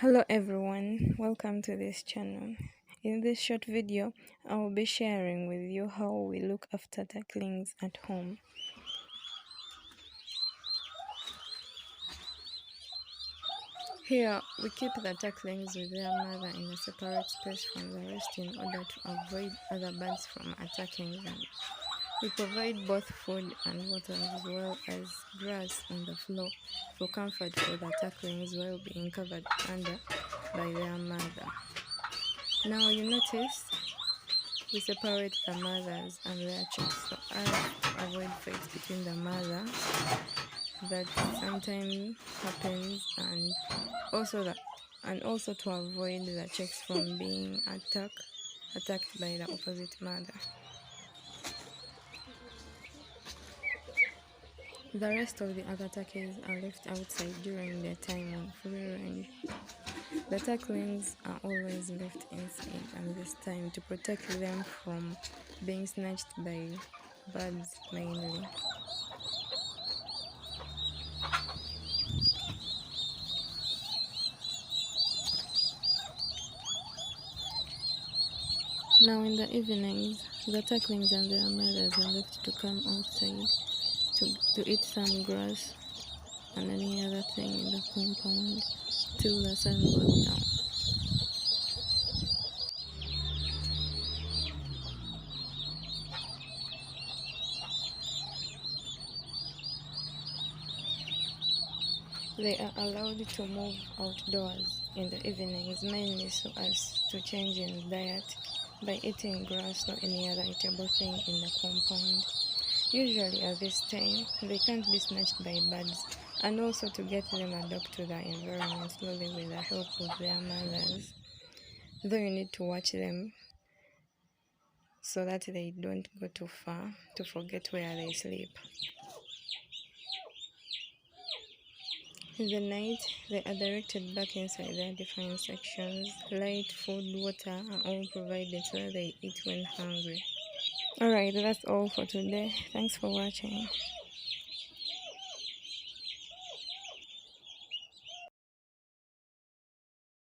Hello everyone, welcome to this channel. In this short video, I will be sharing with you how we look after ducklings at home. Here, we keep the ducklings with their mother in a separate space from the rest in order to avoid other birds from attacking them. We provide both food and water as well as grass on the floor for comfort for the ducklings while being covered under by their mother. Now you notice we separate the mothers and their chicks so as to avoid fights between the mother that sometimes happens, and also to avoid the chicks from being attacked by the opposite mother. The rest of the other turkeys are left outside during their time on free range. The turkeylings are always left inside at this time to protect them from being snatched by birds mainly. Now in the evenings, the turkeylings and their mothers are left to come outside to eat some grass and any other thing in the compound till the sun goes down. They are allowed to move outdoors in the evenings mainly so as to change in diet by eating grass or any other eatable thing in the compound. Usually at this time, they can't be snatched by birds, and also to get them adapt to the environment slowly with the help of their mothers. Though you need to watch them so that they don't go too far to forget where they sleep. In the night, they are directed back inside their different sections. Light, food, water are all provided so they eat when hungry. Alright, that's all for today. Thanks for watching.